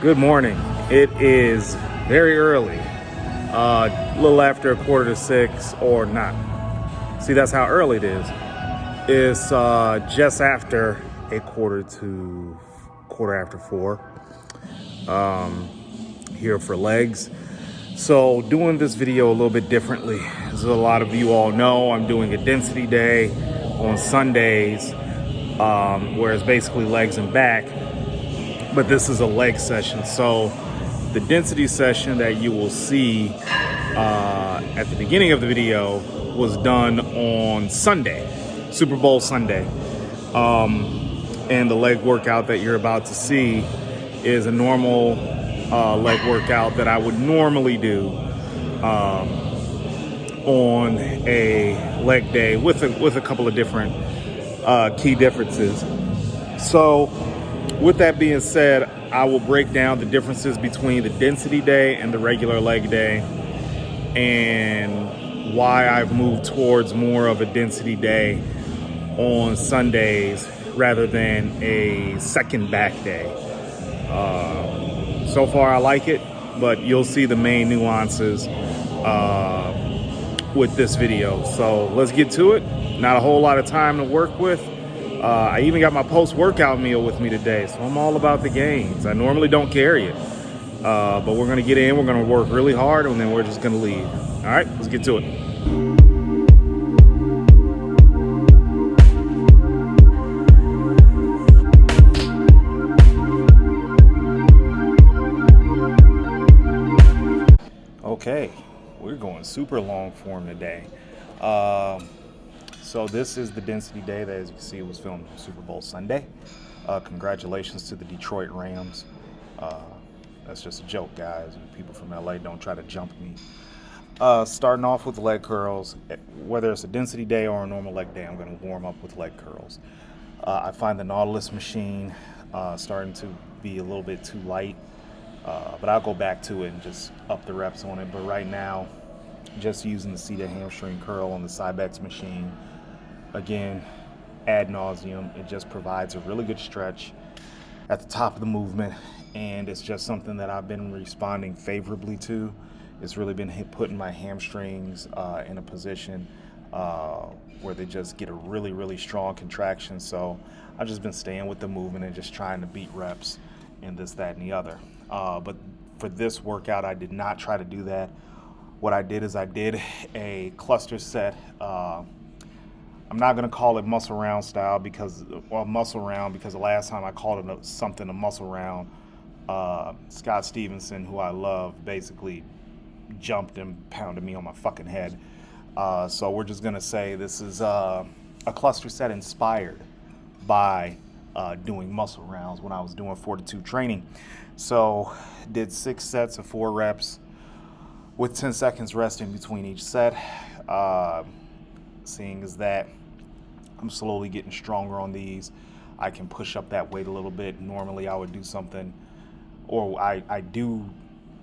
Good morning. It is very early, a little after 5:45 or not. See, that's how early it is. It's just after quarter after 4 here for legs. So doing this video a little bit differently. As a lot of you all know, I'm doing a density day on Sundays, where it's basically legs and back. But this is a leg session. So the density session that you will see at the beginning of the video was done on Sunday, Super Bowl Sunday. And the leg workout that you're about to see is a normal leg workout that I would normally do on a leg day with a couple of different key differences. So with that being said, I will break down the differences between the density day and the regular leg day, and why I've moved towards more of a density day on Sundays rather than a second back day. So far I like it, but you'll see the main nuances with this video. So let's get to it. Not a whole lot of time to work with. I even got my post-workout meal with me today, so I'm all about the gains. I normally don't carry it, but we're gonna get in, we're gonna work really hard, and then we're just gonna leave. All right, let's get to it. Okay, we're going super long form today. So this is the density day that, as you can see, was filmed on Super Bowl Sunday. Congratulations to the Detroit Rams. That's just a joke, guys. You people from LA, don't try to jump me. Starting off with leg curls. Whether it's a density day or a normal leg day, I'm going to warm up with leg curls. I find the Nautilus machine starting to be a little bit too light, but I'll go back to it and just up the reps on it. But right now, just using the seated hamstring curl on the Cybex machine. Again, ad nauseum, it just provides a really good stretch at the top of the movement, and it's just something that I've been responding favorably to. It's really been putting my hamstrings in a position where they just get a really, really strong contraction. So I've just been staying with the movement and just trying to beat reps in this, that, and the other. But for this workout, I did not try to do that. What I did is I did a cluster set. I'm not going to call it muscle round style because the last time I called it something a muscle round, Scott Stevenson, who I love, basically jumped and pounded me on my fucking head. So we're just going to say this is a cluster set inspired by doing muscle rounds when I was doing fortitude training. So did 6 sets of 4 reps with 10 seconds rest in between each set. Seeing as that I'm slowly getting stronger on these, I can push up that weight a little bit. Normally I would do something, or I do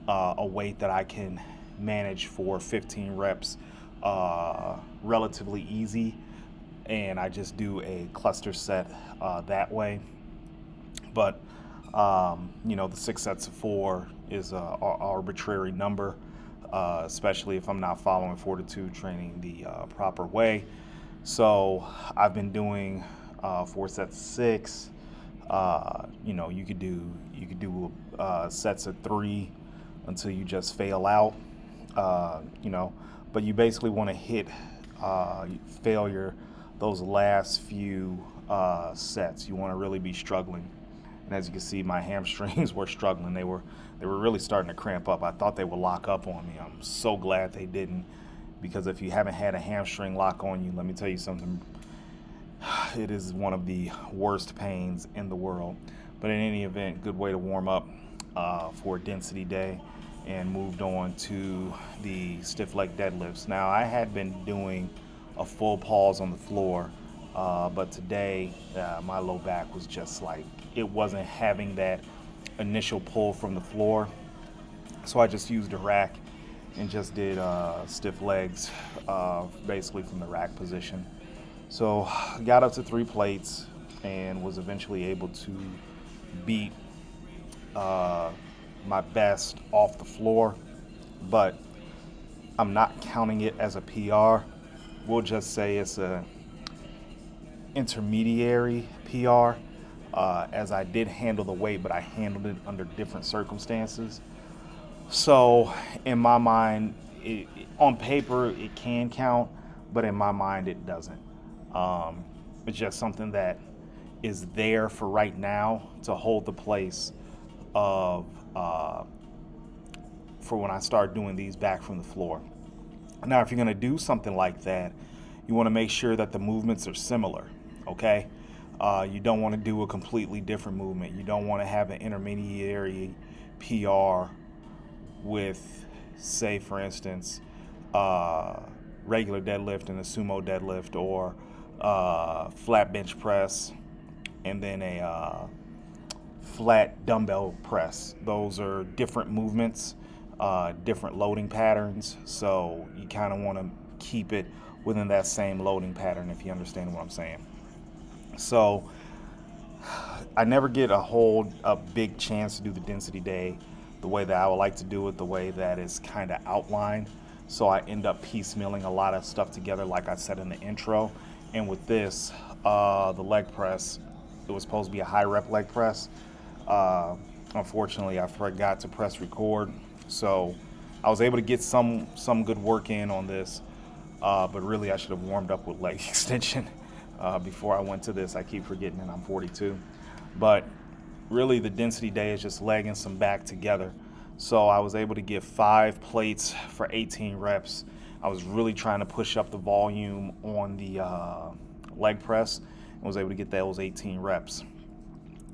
a weight that I can manage for 15 reps relatively easy, and I just do a cluster set that way. But the 6 sets of 4 is an arbitrary number, especially if I'm not following fortitude training the proper way. So I've been doing 4 sets of 6. You could do sets of 3 until you just fail out. But you basically want to hit failure those last few sets. You want to really be struggling. And as you can see, my hamstrings were struggling. They were really starting to cramp up. I thought they would lock up on me. I'm so glad they didn't, because if you haven't had a hamstring lock on you, let me tell you something. It is one of the worst pains in the world. But in any event, good way to warm up for density day, and moved on to the stiff leg deadlifts. Now, I had been doing a full pause on the floor, but today my low back was just like, it wasn't having that initial pull from the floor. So I just used a rack and just did stiff legs basically from the rack position. So got up to 3 plates and was eventually able to beat my best off the floor, but I'm not counting it as a PR. We'll just say it's a intermediary PR, as I did handle the weight, but I handled it under different circumstances. So in my mind, on paper it can count, but in my mind it doesn't. It's just something that is there for right now to hold the place of for when I start doing these back from the floor. Now, if you're going to do something like that, you want to make sure that the movements are similar, okay? You don't want to do a completely different movement. You don't want to have an intermediary PR with, say, for instance, regular deadlift and a sumo deadlift, or flat bench press and then a flat dumbbell press. Those are different movements, different loading patterns, so you kind of want to keep it within that same loading pattern, if you understand what I'm saying. So I never get a big chance to do the density day the way that I would like to do it, the way that is kind of outlined. So I end up piecemealing a lot of stuff together, like I said in the intro. And with this, the leg press, it was supposed to be a high rep leg press. Unfortunately, I forgot to press record. So I was able to get some good work in on this, but really I should have warmed up with leg extension before I went to this. I keep forgetting that I'm 42. But really the density day is just leg and some back together. So I was able to get 5 plates for 18 reps. I was really trying to push up the volume on the leg press and was able to get those 18 reps.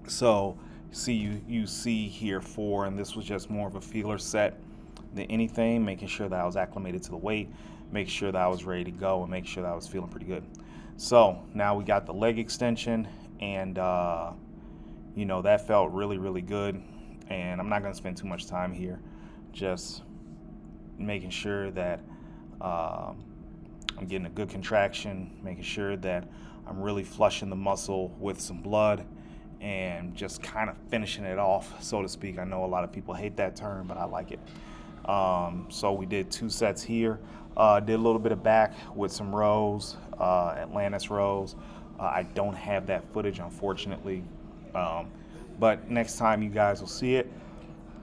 So you see here 4, and this was just more of a feeler set than anything, making sure that I was acclimated to the weight, make sure that I was ready to go, and make sure that I was feeling pretty good. So now we got the leg extension, and that felt really, really good. And I'm not going to spend too much time here, just making sure that I'm getting a good contraction, making sure that I'm really flushing the muscle with some blood, and just kind of finishing it off, so to speak. I know a lot of people hate that term, but I like it. So we did 2 sets here. Did a little bit of back with some rows, Atlantis rows. I don't have that footage, unfortunately. But next time you guys will see it.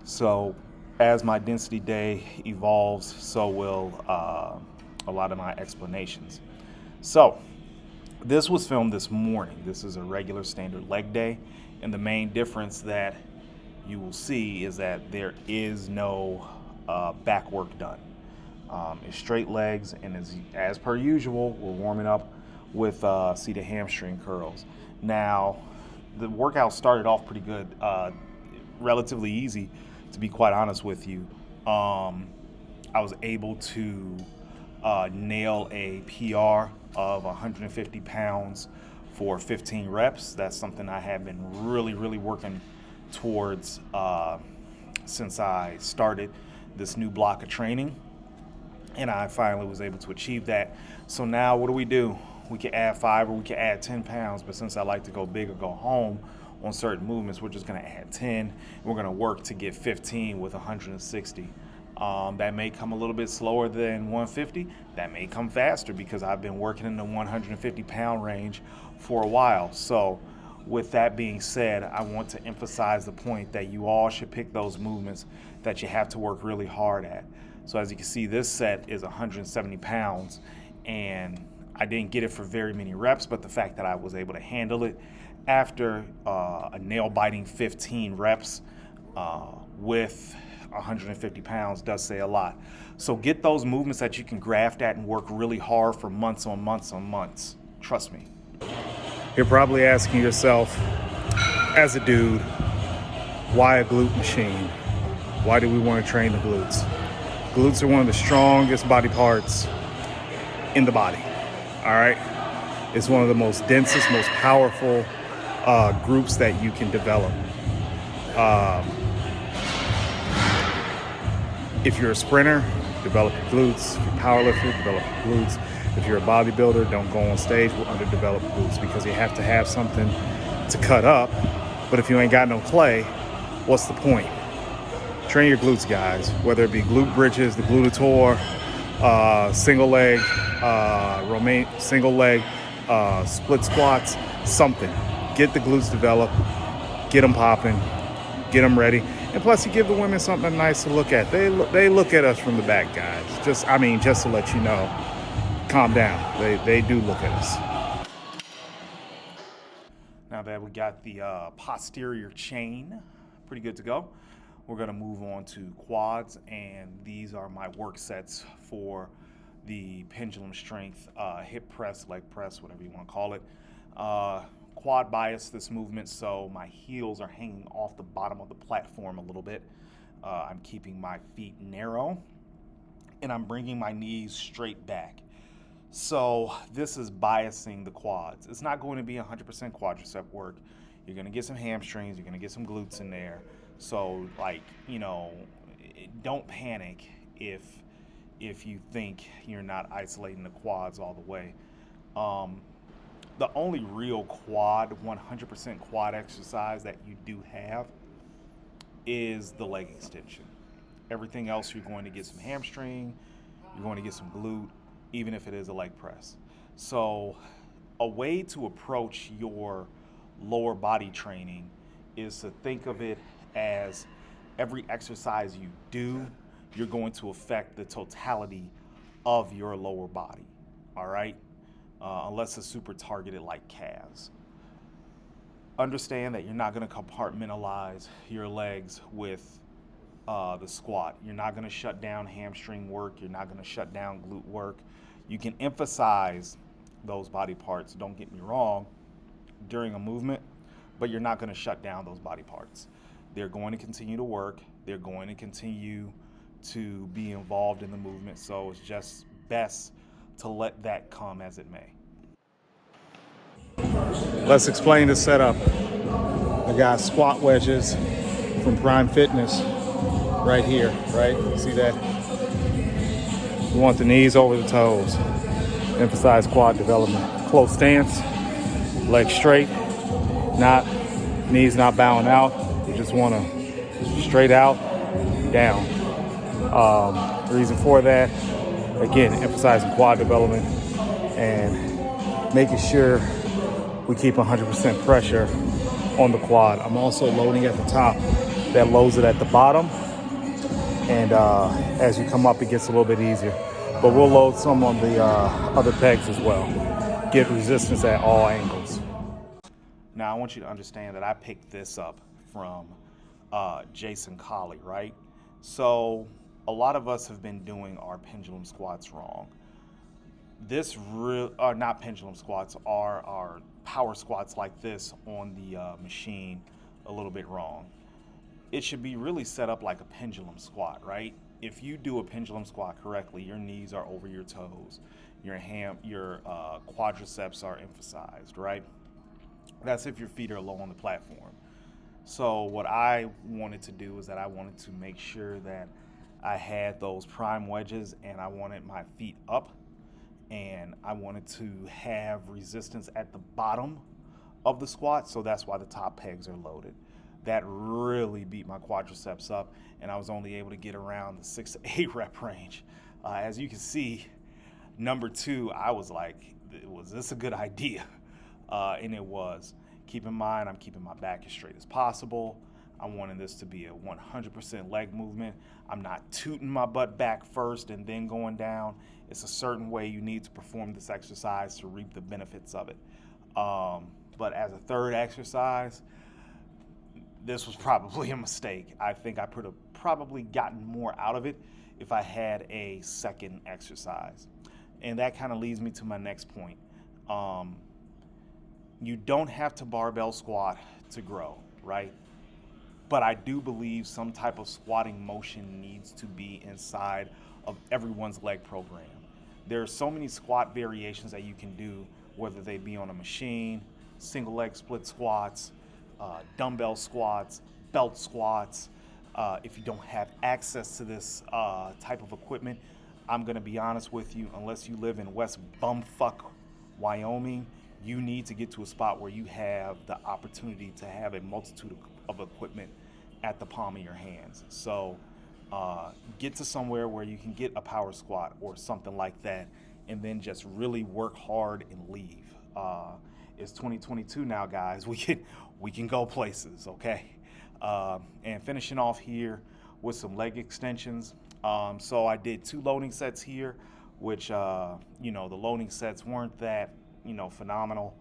So as my density day evolves, so will a lot of my explanations. So this was filmed this morning. This is a regular standard leg day, and the main difference that you will see is that there is no back work done. It's straight legs, and as per usual, we're warming up with seated hamstring curls. Now, the workout started off pretty good, relatively easy, to be quite honest with you. I was able to nail a PR of 150 pounds for 15 reps. That's something I have been really, really working towards since I started this new block of training, and I finally was able to achieve that. So now what do? We can add 5 or we can add 10 pounds, but since I like to go big or go home on certain movements, we're just going to add 10. And we're going to work to get 15 with 160. That may come a little bit slower than 150. That may come faster because I've been working in the 150 pound range for a while. So with that being said, I want to emphasize the point that you all should pick those movements that you have to work really hard at. So as you can see, this set is 170 pounds, and I didn't get it for very many reps, but the fact that I was able to handle it after a nail-biting 15 reps with 150 pounds does say a lot. So get those movements that you can graft at and work really hard for months on months on months. Trust me. You're probably asking yourself, as a dude, why a glute machine? Why do we want to train the glutes? Glutes are one of the strongest body parts in the body. All right, it's one of the most densest, most powerful groups that you can develop. If you're a sprinter, develop your glutes. If you're a powerlifter, develop your glutes. If you're a bodybuilder, don't go on stage with underdeveloped glutes, because you have to have something to cut up. But if you ain't got no clay, what's the point? Train your glutes, guys, whether it be glute bridges, the glutator, single leg, single leg, split squats, something. Get the glutes developed, get them popping, get them ready. And plus, you give the women something nice to look at. They look at us from the back, guys. Just to let you know, calm down. They do look at us. Now that we got the posterior chain pretty good to go, we're going to move on to quads, and these are my work sets for the pendulum strength hip press, leg press, whatever you want to call it. Quad bias this movement, so my heels are hanging off the bottom of the platform a little bit. I'm keeping my feet narrow, and I'm bringing my knees straight back. So this is biasing the quads. It's not going to be 100% quadricep work. You're going to get some hamstrings, you're going to get some glutes in there. So, don't panic if you think you're not isolating the quads all the way. The only real quad, 100% quad exercise that you do have is the leg extension. Everything else, you're going to get some hamstring, you're going to get some glute, even if it is a leg press. So a way to approach your lower body training is to think of it as every exercise you do, you're going to affect the totality of your lower body, all right? Unless it's super targeted like calves. Understand that you're not going to compartmentalize your legs with the squat. You're not going to shut down hamstring work. You're not going to shut down glute work. You can emphasize those body parts, don't get me wrong, during a movement, but you're not going to shut down those body parts. They're going to continue to work. They're going to continue to be involved in the movement, so it's just best to let that come as it may. Let's explain the setup. I got squat wedges from Prime Fitness right here, right? See that? You want the knees over the toes. Emphasize quad development. Close stance, legs straight, knees not bowing out. You just want to straight out, down. The reason for that, again, emphasizing quad development and making sure we keep 100% pressure on the quad. I'm also loading at the top. That loads it at the bottom. And as you come up, it gets a little bit easier. But we'll load some on the other pegs as well. Get resistance at all angles. Now, I want you to understand that I picked this up from Jason Colley, right? So a lot of us have been doing our pendulum squats wrong. Not pendulum squats, are our power squats like this on the machine a little bit wrong. It should be really set up like a pendulum squat, right? If you do a pendulum squat correctly, your knees are over your toes, your quadriceps are emphasized, right? That's if your feet are low on the platform. So what I wanted to do is that I wanted to make sure that I had those prime wedges and I wanted my feet up and I wanted to have resistance at the bottom of the squat, so that's why the top pegs are loaded. That really beat my quadriceps up, and I was only able to get around the 6 to 8 rep range. As you can see, number 2, I was like, was this a good idea? And it was. Keep in mind, I'm keeping my back as straight as possible. I wanted this to be a 100% leg movement. I'm not tooting my butt back first and then going down. It's a certain way you need to perform this exercise to reap the benefits of it. But as a third exercise, this was probably a mistake. I think I could have probably gotten more out of it if I had a second exercise. And that kind of leads me to my next point. You don't have to barbell squat to grow, right? But I do believe some type of squatting motion needs to be inside of everyone's leg program. There are so many squat variations that you can do, whether they be on a machine, single leg split squats, dumbbell squats, belt squats. If you don't have access to this type of equipment, I'm going to be honest with you, unless you live in West Bumfuck, Wyoming, you need to get to a spot where you have the opportunity to have a multitude of equipment at the palm of your hands. So get to somewhere where you can get a power squat or something like that, and then just really work hard and leave. It's 2022 now, guys. We can go places, okay? And finishing off here with some leg extensions. So I did 2 loading sets here, which the loading sets weren't that phenomenal.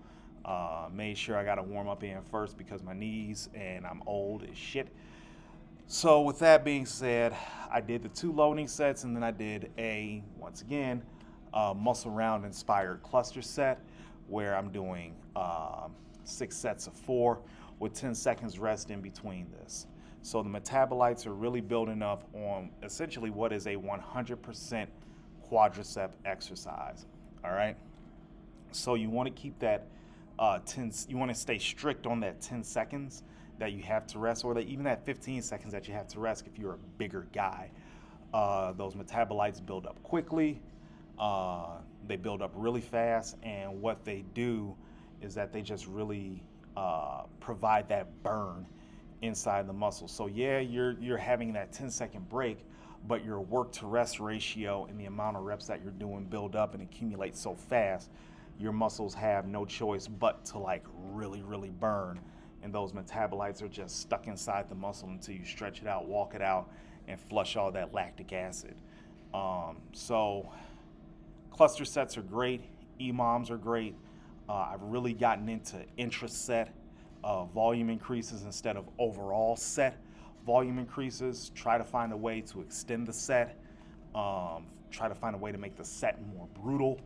Made sure I got to warm up in first because my knees and I'm old as shit. So with that being said, I did the 2 loading sets, and then I did once again, muscle round inspired cluster set where I'm doing 6 sets of 4 with 10 seconds rest in between this. So the metabolites are really building up on essentially what is a 100% quadricep exercise. All right. So you want to keep that you want to stay strict on that 10 seconds that you have to rest, or even that 15 seconds that you have to rest if you're a bigger guy. Those metabolites build up quickly. They build up really fast, and what they do is that they just really provide that burn inside the muscle. So yeah, you're having that 10-second break, but your work to rest ratio and the amount of reps that you're doing build up and accumulate so fast, your muscles have no choice but to really burn, and those metabolites are just stuck inside the muscle until you stretch it out, walk it out, and flush all that lactic acid. So cluster sets are great, EMOMs are great. I've really gotten into intra-set volume increases instead of overall set volume increases. Try to find a way to extend the set. Try to find a way to make the set more brutal.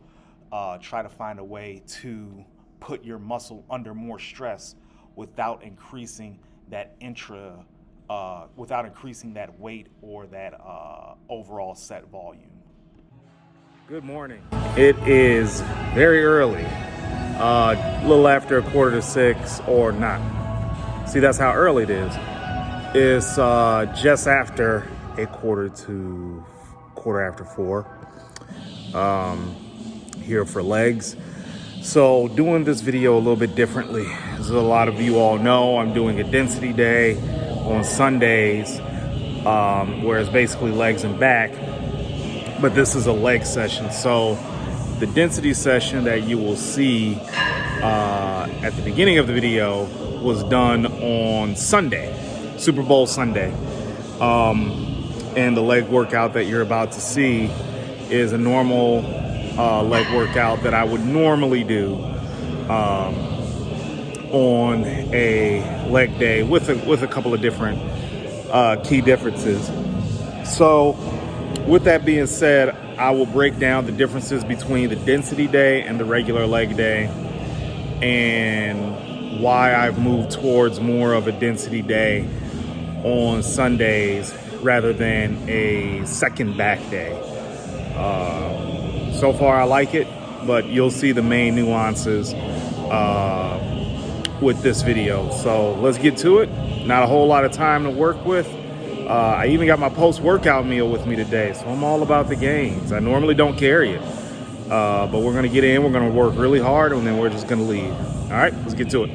Try to find a way to put your muscle under more stress without increasing that without increasing that weight or that overall set volume. Good morning. It is very early, a little after 5:45 or not. See, that's how early it is. It's just after 4:15 here for legs. So doing this video a little bit differently. As a lot of you all know, I'm doing a density day on Sundays, where it's basically legs and back, but this is a leg session. So the density session that you will see at the beginning of the video was done on Sunday, Super Bowl Sunday. And the leg workout that you're about to see is a normal leg workout that I would normally do on a leg day with a couple of different key differences. So with that being said, I will break down the differences between the density day and the regular leg day, and why I've moved towards more of a density day on Sundays rather than a second back day. So far I like it, but you'll see the main nuances with this video. So let's get to it. Not a whole lot of time to work with. I even got my post-workout meal with me today, so I'm all about the gains. I normally don't carry it, but we're gonna get in, we're gonna work really hard, and then we're just gonna leave. All right, let's get to it.